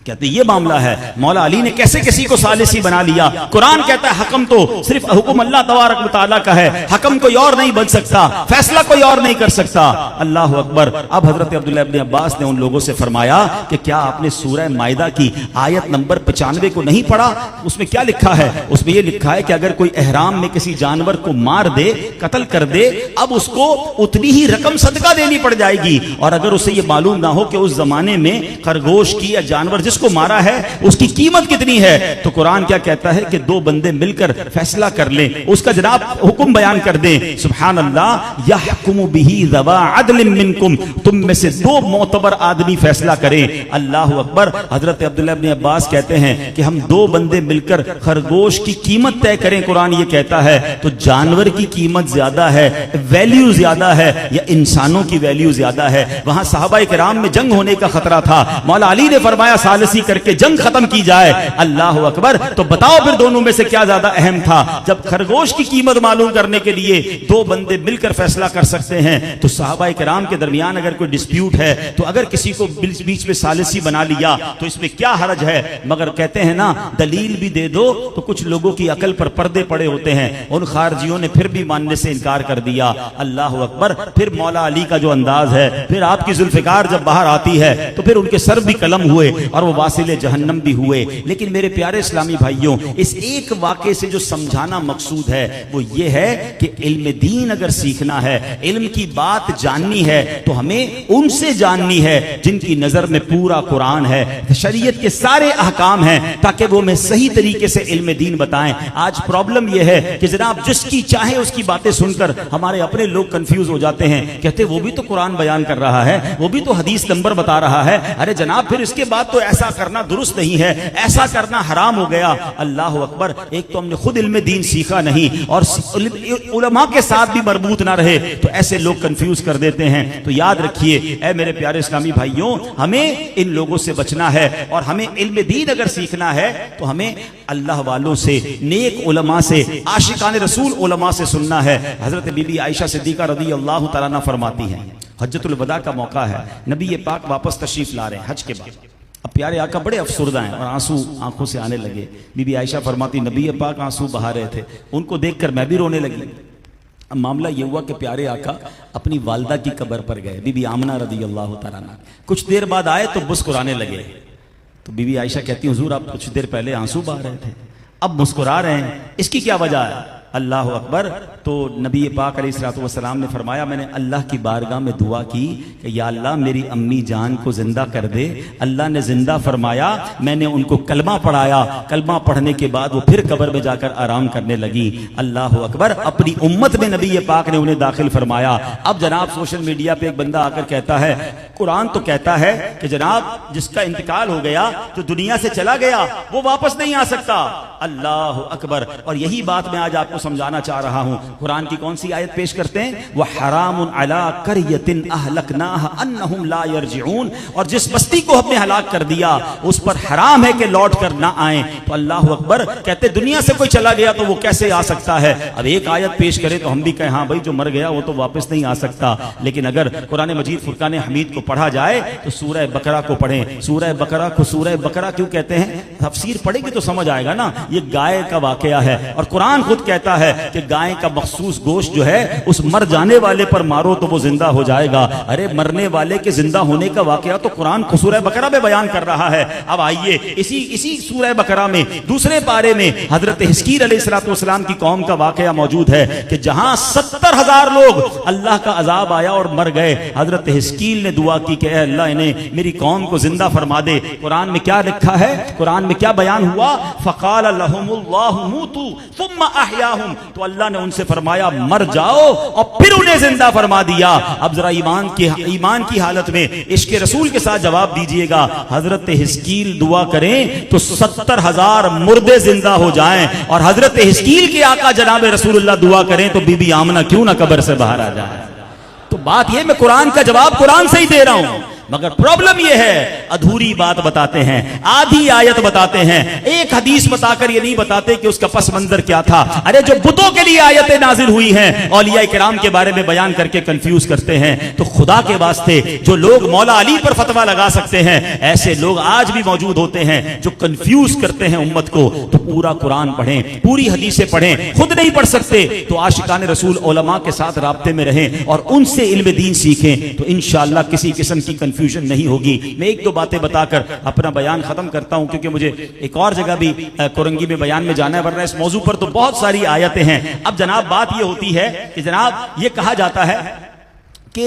कहते ये मामला है मौला अली ने कैसे किसी को सालिसी बना लिया। कुरान कहता है हकम तो सिर्फ हुक्म अल्लाह तबारक व तआला का है, हकम कोई और नहीं बन सकता, फैसला कोई और नहीं कर सकता। अल्लाह अकबर। अब हजरत अब्दुल्लाह इब्न अब्बास ने उन लोगों से फरमाया कि क्या आपने सूरह माइदा की आयत नंबर 95 को नहीं पढ़ा, उसमें क्या लिखा है? उसमें यह लिखा है कि अगर कोई एहराम में किसी जानवर को मार दे, कत्ल कर दे, अब उसको उतनी ही रकम सदका देनी पड़ जाएगी। और अगर उसे यह मालूम ना हो कि उस जमाने में खरगोश की या जानवर जिसको मारा है उसकी कीमत कितनी है, तो कुरान क्या कहता है कि दो बंदे मिलकर फैसला कर लें, उसका जनाब हुक्म बयान कर दें। सुभान अल्लाह, यहकुमु बिही ज़वा अदलिन मिनकुम, तुम में से दो मोतबर आदमी फैसला करें। अल्लाह अकबर। हजरत अब्दुल्लाह इब्न अब्बास कहते हैं कि हम दो बंदे मिलकर खरगोश की कीमत तय करें, कुरान ये कहता है, तो जानवर की कीमत ज्यादा है, वैल्यू ज्यादा है या इंसानों की वैल्यू ज्यादा है? वहां सहाबा किराम में जंग होने का खतरा था, मौला अली ने फरमाया सालिसी करके जंग खत्म की जाए। अल्लाह अकबर। तो बताओ फिर दोनों में से क्या ज्यादा अहम था? जब खरगोश की कीमत मालूम करने के लिए दो बंदे मिलकर फैसला कर सकते हैं, तो सहाबा किराम के दरमियान अगर कोई डिस्प्यूट है तो अगर किसी को बीच में सालिसी बना लिया तो इसमें क्या हरज है? मगर कहते हैं ना, दलील भी दे दो तो कुछ लोगों की अकल पर पर्दे पड़े होते हैं, उन खारजियों ने फिर भी मानने से इनकार कर दिया। अल्लाह अकबर। फिर मौला अली का जो अंदाज है, फिर आपकी जुल्फिकार जब बाहर आती है तो फिर उनके सर भी कलम हुए और वो वासिले जहन्नम भी हुए। लेकिन मेरे प्यारे इस्लामी भाइयों, इस एक वाक़े से जो समझाना मकसूद है वो ये है कि इल्म दीन अगर सीखना है, इल्म की बात जाननी है, तो हमें उनसे जाननी है जिनकी नजर में पूरा कुरान है, शरीयत के सारे अहकाम हैं, ताकि वो हमें सही तरीके से इल्म दीन बताएं। आज प्रॉब्लम यह है कि जनाब जिसकी चाहे उसकी बातें सुनकर हमारे अपने लोग कंफ्यूज हो जाते हैं, कहते वो भी तो कुरान बयान कर रहा है, वो भी तो हदीस नंबर बता रहा है, अरे जनाब फिर इसके बाद तो ऐसा करना दुरुस्त नहीं है, ऐसा करना हराम हो गया। अल्लाह अकबर। एक तो हमने खुद इल्म दीन सीखा नहीं और उलमा के साथ भी मरबूत ना रहे, तो ऐसे लोग कंफ्यूज कर देते हैं। तो याद रखिए ऐ मेरे प्यारे इस्लामी भाइयों, हमें इन लोगों से बचना है और हमें इल्म दीन अगर सीखना है तो हमें अल्लाह वालों से, नेक उलमा से, आशिकान रसूल उलमा से सुनना है। हजरत बीबी आयशा सिद्दीका रज़ी अल्लाह तआला अन्हा फरमाती हैं, हज्जतुल वदा का मौका है, नबी पाक वापस तशरीफ ला रहे हैं हज के बाद। अब प्यारे आका बड़े अफसुर्दा हैं और आंसू आंखों से आने लगे। बीबी आयशा फरमाती नबी पाक आंसू बहा रहे थे, उनको देखकर मैं भी रोने लगी। अब मामला ये हुआ कि प्यारे आका अपनी वालदा की कब्र पर गए, बीबी आमना रज़ी अल्लाह तआला अन्हा। कुछ देर बाद आए तो मुस्कुराने लगे, तो बीबी आयशा कहती हुजूर आप कुछ देर पहले आंसू बहा रहे थे, अब मुस्कुरा रहे हैं, इसकी क्या वजह है? अल्लाह अकबर। तो नबी पाक अलैहिस्सलातु वस्सलाम ने फरमाया, मैंने अल्लाह की बारगाह में दुआ की कि या अल्लाह मेरी अम्मी जान को जिंदा कर दे। अल्लाह ने जिंदा फरमाया, मैंने उनको कलमा पढ़ाया, कलमा पढ़ने के बाद वो फिर कब्र में जाकर आराम करने लगी। अल्लाह अकबर। अपनी उम्मत में नबी पाक ने उन्हें दाखिल फरमाया। अब जनाब सोशल मीडिया पे एक बंदा आकर कहता है, कुरान तो कहता है कि जनाब जिसका इंतकाल हो गया, जो दुनिया से चला गया, वो वापस नहीं आ सकता। अल्लाह अकबर। और यही बात मैं आज आपको समझाना चाह रहा हूं। कुरान की कौन सी आयत पेश करते हैं? वह हरामुन अला कर्यतिन अहलकनाहा अन्नहुम ला यरजिऊन। और जिस बस्ती को हमने हलाक कर दिया उस पर हराम है कि लौट कर ना आए। तो अल्लाह अकबर। कहते दुनिया से कोई चला गया तो वो कैसे आ सकता है? अब एक आयत पेश करे तो हम भी कहें हाँ भाई जो मर गया वो तो वापस नहीं आ सकता, लेकिन अगर कुरान मजीद फुरकान हमीद को पढ़ा जाए तो सूरह बकरा को पढ़ें। सूरह बकरा को सूरह बकरा क्यों कहते हैं? तफसीर पढ़ेगी तो समझ आएगा ना। ये गाय का वाकया है और कुरान खुद कहता कहता है कि गाय का मखसूस गोश्त जो है उस मर जाने वाले पर मारो तो वो जिंदा हो जाएगा। अरे मरने वाले के जिंदा होने का वाकया तो कुरान सूरह बकरा में बयान कर रहा है। अब आइए इसी सूरह बकरा में दूसरे पारे में हजरत हिस्कील अलैहिस्सलाम की कौम का वाकया मौजूद है कि जहां 70,000 लोग अल्लाह का अजाब आया और मर गए, हजरत हिस्कील ने दुआ की कि अल्लाह इन्हें मेरी कौम को जिंदा फरमा दे। कुरान में क्या लिखा है, कुरान में क्या बयान हुआ, फकाल लहुमुल्लाहु मूतू सुम्मा अहयाहुम, तो अल्लाह ने उनसे फरमाया मर जाओ और फिर उन्हें जिंदा फरमा दिया। अब जरा ईमान की हालत में इश्क रसूल के साथ जवाब दीजिएगा, हजरत हिस्कील दुआ करें तो 70,000 मुर्दे जिंदा हो जाएं, और हजरत हिस्कील के आका जनाब रसूलुल्लाह दुआ करें तो बीबी आमना क्यों ना कब्र से बाहर आ जाए। तो बात यह, मैं कुरान का जवाब कुरान से ही दे रहा हूं, मगर प्रॉब्लम यह है अधूरी बात बताते हैं, आधी आयत बताते हैं, एक हदीस बताकर ये नहीं बताते कि उसका पस मंजर क्या था। अरे जो बुतों के लिए आयतें नाजिल हुई हैं औलिया किराम के बारे में बयान करके कंफ्यूज करते हैं, तो खुदा के वास्ते जो लोग मौला अली पर फतवा लगा सकते हैं, ऐसे लोग आज भी मौजूद होते हैं जो कंफ्यूज करते हैं उम्मत को। तो पूरा कुरान पढ़ें, पूरी हदीसें पढ़ें, खुद नहीं पढ़ सकते तो आशिकान रसूल उलमा के साथ राब्ते में रहें और उनसे इल्म दीन सीखें, तो इंशाअल्लाह किसी किस्म की कंफ्यूजन नहीं होगी। मैं एक दो बातें बताकर अपना बयान खत्म करता हूं, क्योंकि मुझे एक और जगह भी कुरंगी में बयान में जाना है, वरना इस मौजू पर तो बहुत सारी आयतें हैं। अब जनाब बात यह होती है कि जनाब ये कहा जाता है कि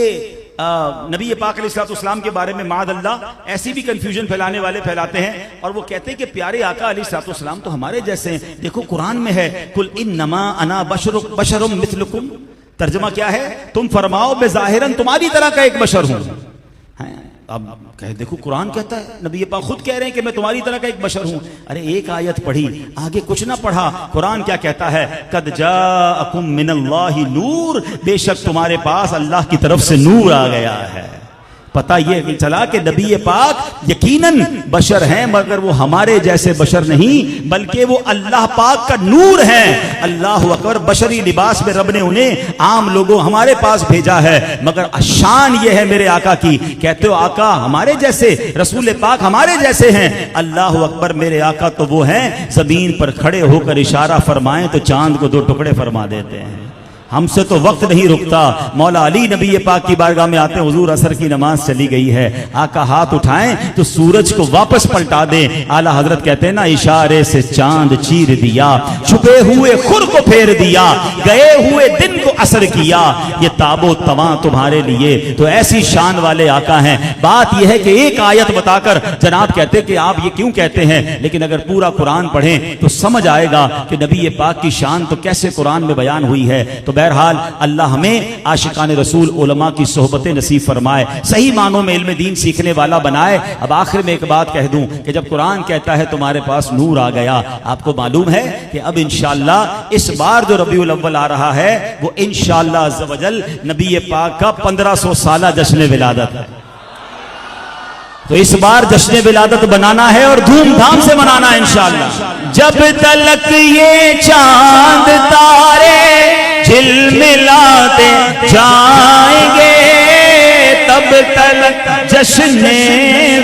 नबी पाक अलैहिस्सलाम के बारे में माअल्लाह ऐसी भी कंफ्यूजन फैलाने वाले फैलाते हैं, और वो कहते हैं कि प्यारे आका अलैहिस्सलाम तो हमारे जैसे हैं। देखो कुरान में है कुल इन्नमा अना बशरुम मिथलुकुम, तर्जुमा क्या है, तुम फरमाओ मैं ज़ाहिरन तुम्हारी तरह का एक बशर हूं। अब कहे देखो कुरान कहता है, नबी पाक खुद कह रहे हैं कि मैं तुम्हारी तरह का एक बशर हूं। अरे एक आयत पढ़ी, आगे कुछ ना पढ़ा, कुरान क्या कहता है, कद जाअकुम मिनल्लाहि नूर, बेशक तुम्हारे पास अल्लाह की तरफ से नूर आ गया है। पता यह चला कि नबी पाक यकीनन बशर हैं, मगर वो हमारे जैसे बशर नहीं, बल्कि वो अल्लाह पाक का नूर है। अल्लाह अकबर, बशरी लिबास में रब ने उन्हें आम लोगों हमारे पास भेजा है, मगर शान ये है मेरे आका की, कहते हो आका हमारे जैसे, रसूल पाक हमारे जैसे हैं। अल्लाह अकबर, मेरे आका तो वो हैं जमीन पर खड़े होकर इशारा फरमाएं तो चांद को 2 टुकड़े फरमा देते हैं। हमसे तो वक्त नहीं रुकता। मौला अली नबी पाक की बारगाह में आते हैं, हुजूर असर की नमाज चली गई है, आका हाथ उठाएं तो सूरज को वापस पलटा दें। आला हजरत कहते हैं ना, इशारे से चांद चीर दिया, छुपे हुए खुर को फेर दिया, गए हुए दिन को असर किया, ये ताबो तवा तुम्हारे लिए। तो ऐसी शान वाले आका हैं। बात यह है कि एक आयत बताकर जनाब कहते कि आप ये क्यों कहते हैं, लेकिन अगर पूरा कुरान पढ़ें तो समझ आएगा कि नबी पाक की शान तो कैसे कुरान में बयान हुई है। तो बहरहाल अल्लाह हमें आशिकान रसूल उलमा की सोहबतें नसीब फरमाए, सही मानों में इल्म दीन सीखने वाला बनाए। अब आखिर में एक बात कह दूं कि जब कुरान कहता है तुम्हारे पास नूर आ गया, आपको मालूम है कि अब इंशाअल्लाह इस बार जो रबीउल अव्वल आ रहा है वो इंशाअल्लाह अज़्ज़ व जल नबी पाक का 1500 साला जश्न विलादत है। तो इस बार जश्न विलादत बनाना है और धूमधाम से मनाना है इंशाअल्लाह। जब तलक ये चांद तारे झिलमिलाते जाएंगे, तब तलक जश्न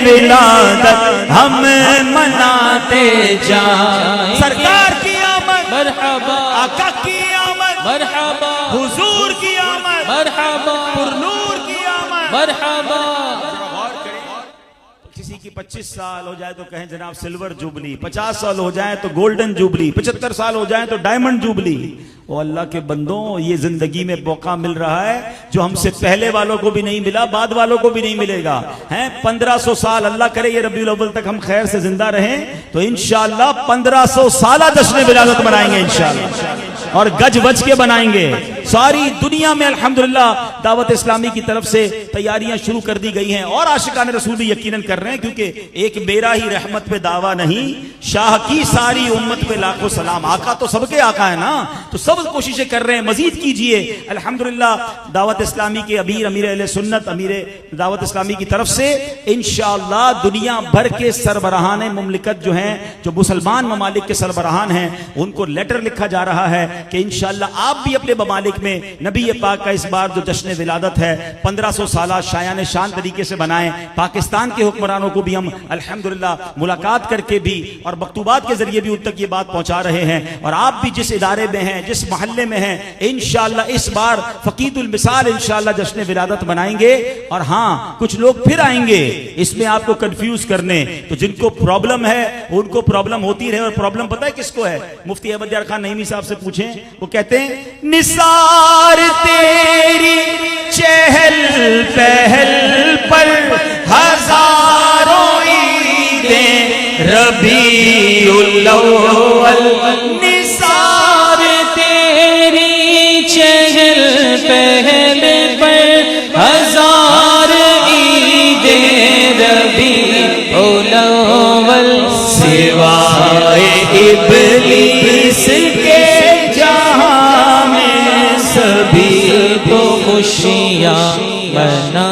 विलादत हम मनाते जाएंगे। सरकार की आमद मरहबा, आका की आमद मरहबा, हुजूर की आमद मरहबा, पुरनूर की आमद मरहबा। किसी की 25 साल हो जाए तो कहें जनाब सिल्वर जुबली, 50 साल हो जाए तो गोल्डन जुबली, 75 साल हो जाए तो डायमंड जुबली। ओ अल्लाह के बंदों, ये जिंदगी में मौका मिल रहा है जो हमसे पहले वालों को भी नहीं मिला, बाद वालों को भी नहीं मिलेगा। हैं 1500 साल, अल्लाह करे ये रबीउल अव्वल तक हम खैर से जिंदा रहें तो इंशाअल्लाह 1500 साला जश्न विलादत मनाएंगे इंशाअल्लाह, और गज बज के बनाएंगे। सारी दुनिया में अल्हम्दुलिल्लाह दावत इस्लामी की तरफ से तैयारियां शुरू कर दी गई हैं, और आशिकान रसूल भी यकीनन कर रहे हैं, क्योंकि एक मेरा ही रहमत पे दावा नहीं, शाह की सारी उम्मत पे लाखों सलाम। आका तो सबके आका है ना, तो सब कोशिशें कर रहे हैं, मजीद कीजिए। अल्हम्दुलिल्लाह दावत इस्लामी के अमीर अहले सुन्नत, अमीर दावत इस्लामी की तरफ से इंशाअल्लाह दुनिया भर के सरबराहान मुमलिकत जो हैं, जो मुसलमान ममालिक के सरबराहान हैं, उनको लेटर लिखा जा रहा है कि इंशाअल्लाह आप भी अपने ममालिक में नबी पाक का इस बार जो जश्न विलादत है 1500 साल शायान शान तरीके से बनाएं। पाकिस्तान के हुक्मरानों को भी हम अल्हम्दुलिल्लाह मुलाकात करके भी और मकतूबात के जरिए भी उन तक ये बात पहुंचा रहे हैं। और आप भी जिस इदारे में हैं, जिस मोहल्ले में हैं, इंशाअल्लाह इस बार फकीदुल मिसाल इंशाअल्लाह जश्न विलादत बनाएंगे। और हाँ, कुछ लोग फिर आएंगे इसमें आपको कंफ्यूज करने, तो जिनको प्रॉब्लम है उनको प्रॉब्लम होती रहे। और प्रॉब्लम पता है किसको है? मुफ्ती अहमद यार खान नईमी साहब से पूछें, वो कहते हैं निसार तेरी चहल पहल पर हजारों ईदें रबीउल अव्वल, निसार तेरी चहल पहल पर हजार ईदें रबीउल अव्वल, सिवाए इब्लीस के जहां में सभी तो खुशियाँ मना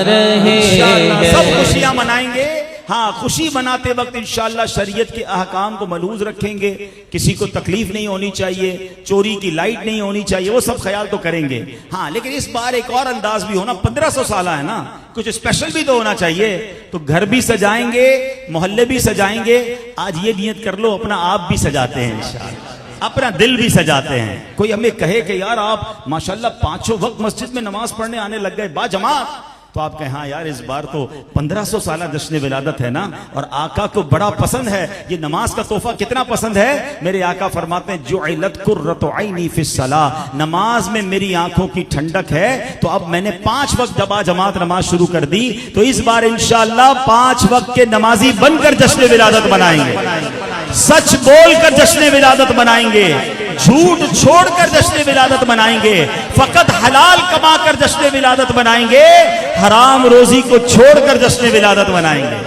रहे हैं। सब खुशियां मनाएंगे। हाँ, खुशी मनाते वक्त इंशाअल्लाह शरीयत के अहकाम को मलूज रखेंगे। किसी को तकलीफ नहीं होनी चाहिए, चोरी की लाइट नहीं होनी चाहिए, वो सब ख्याल तो करेंगे। हाँ, लेकिन इस बार एक और अंदाज भी होना, 1500 साल है ना, कुछ स्पेशल भी तो होना चाहिए। तो घर भी सजाएंगे, मोहल्ले भी सजाएंगे। आज ये नियत कर लो, अपना आप भी सजाते हैं इंशाअल्लाह, अपना दिल भी सजाते हैं। कोई हमें कहे कि यार आप माशाल्लाह 5 वक्त मस्जिद में नमाज पढ़ने आने लग गए बाजमात, तो आप कहें हाँ यार इस बार तो 1500 साल जश्न विलादत है ना, और आका को बड़ा पसंद है ये नमाज का तोहफा। कितना पसंद है? मेरे आका फरमाते हैं जुइलत कुर्रतु ऐनी फिस सलाह, नमाज में मेरी आंखों की ठंडक है। तो अब मैंने 5 वक्त जबा जमात नमाज शुरू कर दी। तो इस बार इंशाअल्लाह 5 वक्त के नमाजी बनकर जश्न विलादत बनाएंगे, सच बोलकर जश्न विलादत बनाएंगे, झूठ छोड़कर जश्न विलादत बनाएंगे, फकत हलाल कमाकर जश्न विलादत बनाएंगे, हराम रोजी को छोड़कर जश्न विलादत बनाएंगे।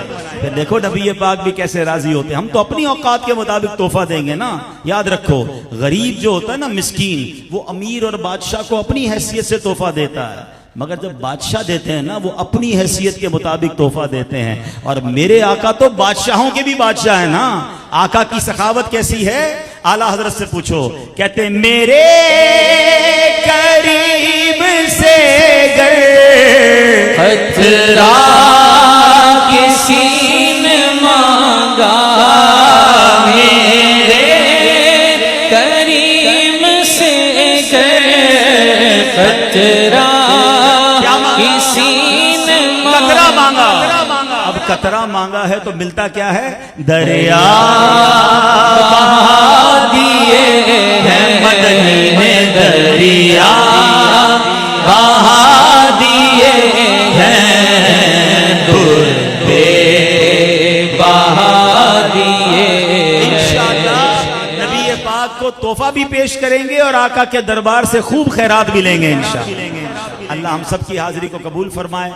फिर देखो नबी पाक भी कैसे राजी होते हैं। हम तो अपनी औकात के मुताबिक तोहफा देंगे ना। याद रखो, गरीब जो होता है ना, मिस्कीन, वो अमीर और बादशाह को अपनी हैसियत से तोहफा देता है, मगर जब बादशाह देते हैं ना, वो अपनी हैसियत के मुताबिक तोहफा देते हैं। और मेरे आका तो बादशाहों के भी बादशाह है ना। आका की सखावत कैसी है? आला हजरत से पूछो, कहते मेरे करीब से गर खतरा किसी ने मांगा, मेरे करीम से गर खतरा किसी ने मांगा। अब कतरा मांगा है तो मिलता क्या है? दरिया दिए हैं मदनी ने, दरिया बहा दिए हैं, दुर्दे बहा दिए। इंशाअल्लाह नबी पाक को तोहफा भी पेश करेंगे और आका के दरबार से खूब खैरात भी लेंगे इंशाअल्लाह। अल्लाह हम सब की हाजिरी को कबूल फरमाए।